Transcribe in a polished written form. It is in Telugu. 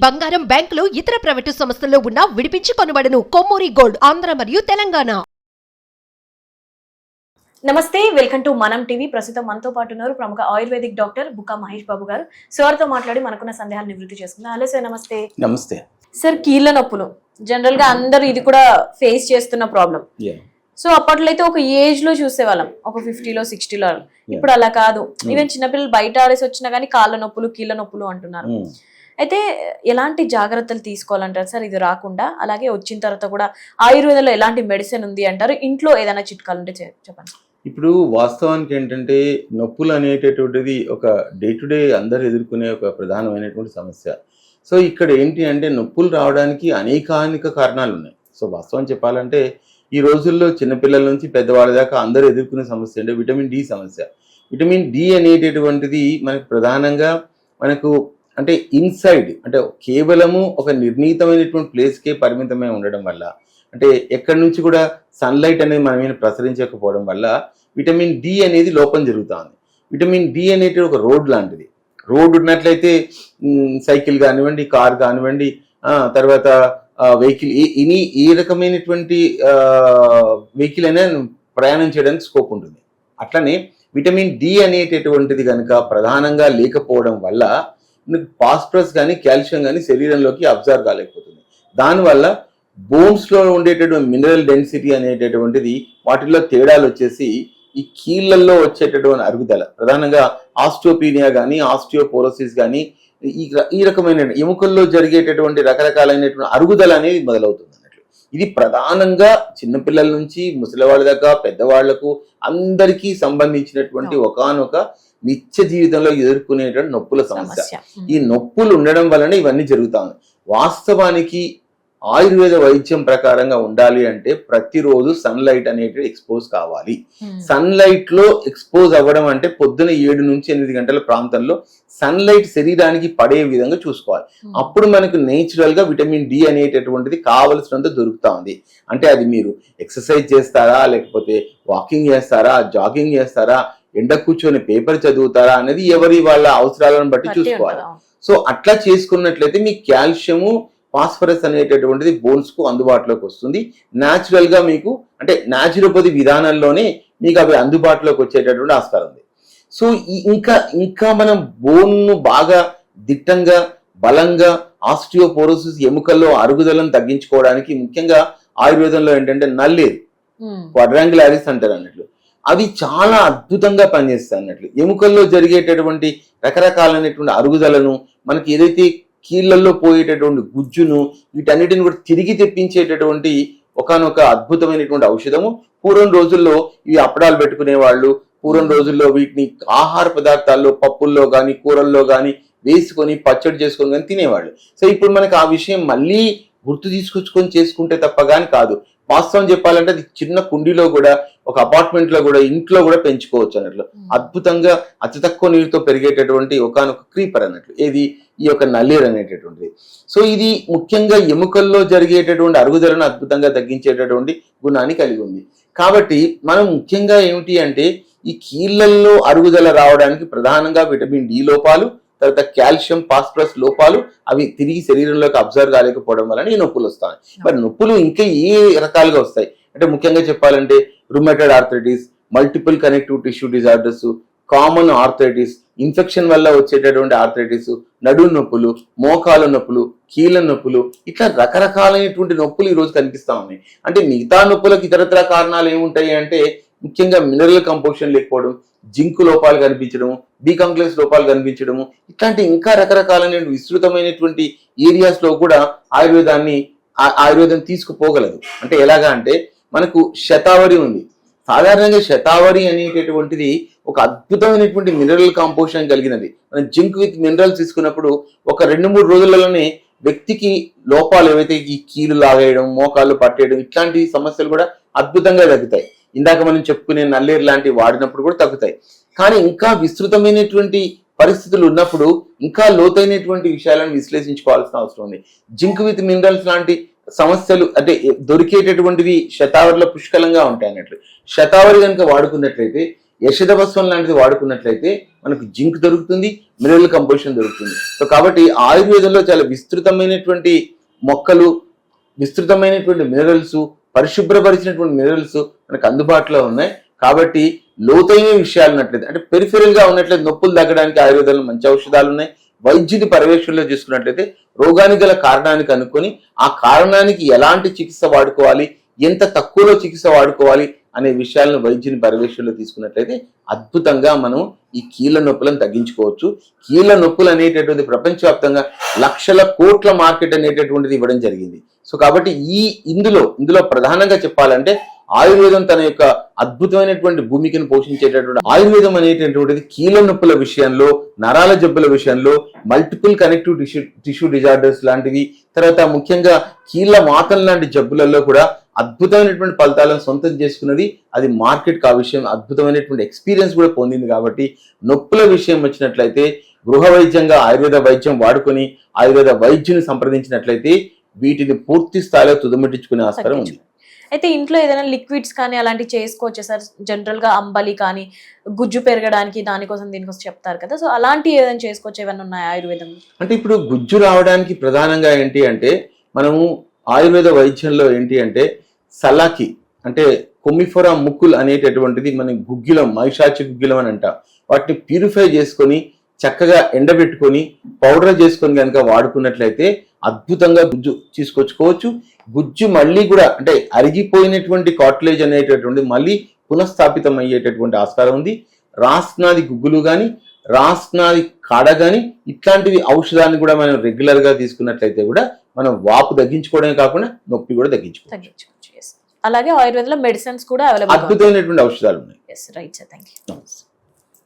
బంగారం, బ్యాంకులు, ఇతర ప్రైవేటు సంస్థల్లో ఉన్న విడిపించి కొనబడును. కొమ్మూరి గోల్డ్, ఆంధ్ర మరియు తెలంగాణ. నమస్తే, వెల్కమ్ టు మనం టీవీ. ప్రస్తుతం మనతో పాటు ఉన్నారు ప్రముఖ ఆయుర్వేదిక్ డాక్టర్ బుక్కా మహేష్ బాబు గారు. సార్తో మాట్లాడి మనకున్న సందేహాలు నివృత్తి చేసుకుందాం. హలో సార్, నమస్తే. నమస్తే సార్, కీళ్ళ నొప్పులు జనరల్ గా అందరూ ఇది కూడా ఫేస్ చేస్తున్న ప్రాబ్లం. సో అప్పట్లో అయితే ఒక ఏజ్ లో చూసేవాళ్ళం, ఒక 50లో 60లో. ఇప్పుడు అలా కాదు. ఈవెన్ చిన్నపిల్లలు బయట ఆడేసి వచ్చినా కానీ కాళ్ళ నొప్పులు, కీళ్ళ నొప్పులు అంటున్నారు. అయితే ఎలాంటి జాగ్రత్తలు తీసుకోవాలంటారు సార్ ఇది రాకుండా? అలాగే వచ్చిన తర్వాత కూడా ఆయుర్వేదంలో ఎలాంటి మెడిసిన్ ఉంది అంటారు? ఇంట్లో ఏదైనా చిట్కాలు ఉంటే చెప్పండి. ఇప్పుడు వాస్తవానికి ఏంటంటే నొప్పులు అనేటటువంటిది ఒక డే టు డే అందరు ఎదుర్కొనే ఒక ప్రధానమైనటువంటి సమస్య. సో ఇక్కడ ఏంటి అంటే నొప్పులు రావడానికి అనేకానేక కారణాలు ఉన్నాయి. సో వాస్తవం చెప్పాలంటే ఈ రోజుల్లో చిన్నపిల్లల నుంచి పెద్దవాళ్ళ దాకా అందరూ ఎదుర్కొనే సమస్య అంటే విటమిన్ డి సమస్య. విటమిన్ డి అనేటటువంటిది మనకు ప్రధానంగా మనకు అంటే ఇన్సైడ్ అంటే కేవలము ఒక నిర్ణీతమైనటువంటి ప్లేస్కే పరిమితమై ఉండడం వల్ల, అంటే ఎక్కడి నుంచి కూడా సన్లైట్ అనేది మన మీద ప్రసరించకపోవడం వల్ల విటమిన్ డి అనేది లోపం జరుగుతుంది. విటమిన్ డి అనేది ఒక రోడ్ లాంటిది. రోడ్ ఉన్నట్లయితే సైకిల్ కానివ్వండి, కార్ కానివ్వండి, తర్వాత వెహికల్ ఏ రకమైనటువంటి వెహికల్ అయినా ప్రయాణం చేయడానికి స్కోప్ ఉంటుంది. అట్లనే విటమిన్ డి అనేటటువంటిది కనుక ప్రధానంగా లేకపోవడం వల్ల ఫాస్ఫరస్ కానీ కాల్షియం కానీ శరీరంలోకి అబ్జర్వ్ కాలేకపోతుంది. దానివల్ల బోన్స్లో ఉండేటటువంటి మినరల్ డెన్సిటీ అనేటటువంటిది వాటిల్లో తేడాలు వచ్చేసి ఈ కీళ్ళల్లో వచ్చేటటువంటి అరుగుదల, ప్రధానంగా ఆస్టియోపీనియా కానీ ఆస్టియోపోరోసిస్ కానీ ఈ రకమైన ఎముకల్లో జరిగేటటువంటి రకరకాలైనటువంటి అరుగుదల అనేది మొదలవుతుంది అన్నట్లు. ఇది ప్రధానంగా చిన్నపిల్లల నుంచి ముసలివాళ్ళ దాకా పెద్దవాళ్లకు అందరికీ సంబంధించినటువంటి ఒకానొక నిత్య జీవితంలో ఎదుర్కొనేటువంటి నొప్పుల సమస్య. ఈ నొప్పులు ఉండడం వలన ఇవన్నీ జరుగుతాయి. వాస్తవానికి ఆయుర్వేద వైద్యం ప్రకారంగా ఉండాలి అంటే ప్రతిరోజు సన్లైట్ అనేది ఎక్స్పోజ్ కావాలి. సన్లైట్ లో ఎక్స్పోజ్ అవ్వడం అంటే పొద్దున 7 నుంచి 8 గంటల ప్రాంతంలో సన్లైట్ శరీరానికి పడే విధంగా చూసుకోవాలి. అప్పుడు మనకు నేచురల్ గా విటమిన్ డి అనేటటువంటిది కావలసినంత దొరుకుతా ఉంది. అంటే అది మీరు ఎక్సర్సైజ్ చేస్తారా, లేకపోతే వాకింగ్ చేస్తారా, జాగింగ్ చేస్తారా, ఎండ కూర్చొని పేపర్ చదువుతారా అనేది ఎవరి వాళ్ళ అవసరాలను బట్టి చూసుకోవాలి. సో అట్లా చేసుకున్నట్లయితే మీ కాల్షియము, ఫాస్ఫరస్ అనేటటువంటిది బోన్స్ కు అందుబాటులోకి వస్తుంది. న్యాచురల్ గా మీకు అంటే న్యాచురోపతి విధానంలోనే మీకు అవి అందుబాటులోకి వచ్చేటటువంటి ఆస్కారం ఉంది. సో ఇంకా మనం బోన్ ను బాగా దిట్టంగా బలంగా ఆస్టియోపోరోసిస్ ఎముకల్లో అరుగుదలను తగ్గించుకోవడానికి ముఖ్యంగా ఆయుర్వేదంలో ఏంటంటే నల్లేరు, క్వాడ్రాంగులారిస్ అంటారు అన్నట్లు, అవి చాలా అద్భుతంగా పనిచేస్తాయి అన్నట్లు. ఎముకల్లో జరిగేటటువంటి రకరకాలైనటువంటి అరుగుదలను, మనకి ఏదైతే కీళ్ళల్లో పోయేటటువంటి గుజ్జును, వీటన్నిటిని కూడా తిరిగి తెప్పించేటటువంటి ఒకనొక అద్భుతమైనటువంటి ఔషధము. పూర్వం రోజుల్లో ఇవి అప్పడాలు పెట్టుకునే వాళ్ళు, పూర్వం రోజుల్లో వీటిని ఆహార పదార్థాల్లో పప్పుల్లో కానీ కూరల్లో కానీ వేసుకొని పచ్చడి చేసుకొని కానీ తినేవాళ్ళు. సో ఇప్పుడు మనకు ఆ విషయం మళ్ళీ గుర్తు తీసుకొచ్చుకొని చేసుకుంటే తప్ప కానీ కాదు. వాస్తవం చెప్పాలంటే అది చిన్న కుండీలో కూడా, ఒక అపార్ట్మెంట్ లో కూడా, ఇంట్లో కూడా పెంచుకోవచ్చు అన్నట్లు. అద్భుతంగా అతి తక్కువ నీరుతో పెరిగేటటువంటి ఒకనొక క్రీపర్ అన్నట్లు ఏది ఈ యొక్క నల్లేరు అనేటటువంటిది. సో ఇది ముఖ్యంగా ఎముకల్లో జరిగేటటువంటి అరుగుదలను అద్భుతంగా తగ్గించేటటువంటి గుణాన్ని కలిగి ఉంది. కాబట్టి మనం ముఖ్యంగా ఏమిటి అంటే ఈ కీళ్ళల్లో అరుగుదల రావడానికి ప్రధానంగా విటమిన్ డి లోపాలు, తర్వాత కాల్షియం, ఫాస్ఫరస్ లోపాలు అవి తిరిగి శరీరంలోకి అబ్జర్వ్ కాలేకపోవడం వలన ఈ నొప్పులు వస్తాయి. మరి నొప్పులు ఇంకా ఏ రకాలుగా వస్తాయి అంటే ముఖ్యంగా చెప్పాలంటే rheumatoid arthritis, multiple connective tissue disorders, common arthritis, infection వల్ల వచ్చేటటువంటి ఆర్థరైటిస్, నడుము నొప్పులు, మోకాల నొప్పులు, కీళ్ళ నొప్పులు, ఇట్లా రకరకాలైనటువంటి నొప్పులు ఈ రోజు కనిపిస్తా ఉన్నాయి. అంటే మిగతా నొప్పులకు ఇతరత్ర కారణాలు ఏముంటాయి అంటే ముఖ్యంగా మినరల్ కంపోజిషన్ లేకపోవడం, జింక్ లోపాలు కనిపించడము, బి కాంప్లెక్స్ లోపాలు కనిపించడము, ఇట్లాంటి ఇంకా రకరకాలైన విస్తృతమైనటువంటి ఏరియాస్ లో కూడా ఆయుర్వేదం తీసుకుపోగలదు. అంటే ఎలాగా అంటే మనకు శతావరి ఉంది. సాధారణంగా శతావరి అనేటటువంటిది ఒక అద్భుతమైనటువంటి మినరల్ కాంపోజిషన్ కలిగినది. మనం జింక్ విత్ మినరల్స్ తీసుకున్నప్పుడు ఒక 2-3 రోజులలోనే వ్యక్తికి లోపాలు ఏవైతే ఈ కీలు లాగేయడం, మోకాళ్ళు పట్టేయడం ఇట్లాంటి సమస్యలు కూడా అద్భుతంగా తగ్గుతాయి. ఇందాక మనం చెప్పుకునే నల్లేరు లాంటివి వాడినప్పుడు కూడా తగ్గుతాయి. కానీ ఇంకా విస్తృతమైనటువంటి పరిస్థితులు ఉన్నప్పుడు ఇంకా లోతైనటువంటి విషయాలను విశ్లేషించుకోవాల్సిన అవసరం ఉంది. జింక్ విత్ మినరల్స్ లాంటి సమస్యలు అంటే దొరికేటటువంటివి శతావరిలో పుష్కలంగా ఉంటాయి అన్నట్లు. శతావరి కనుక వాడుకున్నట్లయితే యశదభస్వం లాంటిది వాడుకున్నట్లయితే మనకు జింక్ దొరుకుతుంది, మినరల్ కంపోజిషన్ దొరుకుతుంది. సో కాబట్టి ఆయుర్వేదంలో చాలా విస్తృతమైనటువంటి మొక్కలు, విస్తృతమైనటువంటి మినరల్స్, పరిశుభ్రపరిచినటువంటి మినరల్స్ మనకు అందుబాటులో ఉన్నాయి. కాబట్టి లోతైన విషయాలు ఉన్నట్లయితే, అంటే పెరిఫెరల్ గా ఉన్నట్లయితే నొప్పులు తగ్గడానికి ఆయుర్వేదంలో మంచి ఔషధాలు ఉన్నాయి. వైద్యుని పర్యవేక్షణలో చూసుకున్నట్లయితే రోగానికి గల కారణానికి అనుకొని ఆ కారణానికి ఎలాంటి చికిత్స వాడుకోవాలి, ఎంత తక్కువలో చికిత్స వాడుకోవాలి అనే విషయాలను వైద్యుని పర్యవేక్షణలో తీసుకున్నట్లయితే అద్భుతంగా మనం ఈ కీళ్ళ నొప్పులను తగ్గించుకోవచ్చు. కీళ్ళ నొప్పులు అనేటటువంటి ప్రపంచవ్యాప్తంగా లక్షల కోట్ల మార్కెట్ అనేటటువంటిది ఇవ్వడం జరిగింది. సో కాబట్టి ఇందులో ప్రధానంగా చెప్పాలంటే ఆయుర్వేదం తన యొక్క అద్భుతమైనటువంటి భూమికను పోషించేటటువంటి ఆయుర్వేదం అనేటటువంటిది కీళ్ళ నొప్పుల విషయంలో, నరాల జబ్బుల విషయంలో, మల్టిపుల్ కనెక్టివ్ టిష్యూ డిజార్డర్స్ లాంటివి, తర్వాత ముఖ్యంగా కీళ్ళ వాతం లాంటి జబ్బులలో కూడా అద్భుతమైనటువంటి ఫలితాలను సొంతం చేసుకున్నది. అది మార్కెట్ ఆ విషయం అద్భుతమైనటువంటి ఎక్స్పీరియన్స్ కూడా పొందింది. కాబట్టి నొప్పుల విషయం వచ్చినట్లయితే గృహ వైద్యంగా ఆయుర్వేద వైద్యం వాడుకొని ఆయుర్వేద వైద్యుని సంప్రదించినట్లయితే వీటిని పూర్తి స్థాయిలో తుదముట్టించుకునే ఆస్కారం ఉంది. అయితే ఇంట్లో ఏదైనా లిక్విడ్స్ కానీ అలాంటివి చేసుకోవచ్చు సార్? జనరల్ గా అంబలి కానీ గుజ్జు పెరగడానికి దీనికోసం చెప్తారు కదా, సో అలాంటివి ఏదైనా చేసుకోవచ్చు? ఏమైనా ఉన్నాయి ఆయుర్వేదం? అంటే ఇప్పుడు గుజ్జు రావడానికి ప్రధానంగా ఏంటి అంటే మనము ఆయుర్వేద వైద్యంలో ఏంటి అంటే సలాకి, అంటే కొమ్మిఫోరా ముక్కులు అనేటటువంటిది మన గుగ్గిలం, మైషాచి గుగ్గిలం అని అంట. వాటిని ప్యూరిఫై చేసుకొని చక్కగా ఎండబెట్టుకొని పౌడర్ చేసుకొని కనుక వాడుకున్నట్లయితే అద్భుతంగా గుజ్జు తీసుకొచ్చుకోవచ్చు. గుజ్జు మళ్ళీ కూడా అంటే అరిగిపోయినటువంటి కాట్లేజ్ అనేటటువంటి మళ్ళీ పునఃస్థాపితం అయ్యేటటువంటి ఆస్కారం ఉంది. రాస్నాది గుగ్గులు కానీ, రాస్నాది కాడ కానీ ఇట్లాంటివి ఔషధాన్ని కూడా మనం రెగ్యులర్ గా తీసుకున్నట్లయితే కూడా మనం వాపు తగ్గించుకోవడమే కాకుండా నొప్పి కూడా తగ్గించుకోవచ్చు. అలాగే ఆయుర్వేదంలో మెడిసిన్స్ కూడా అవైలబుల్, అద్భుతమైనటువంటి ఔషధాలు ఉన్నాయి. Right sir, thank you.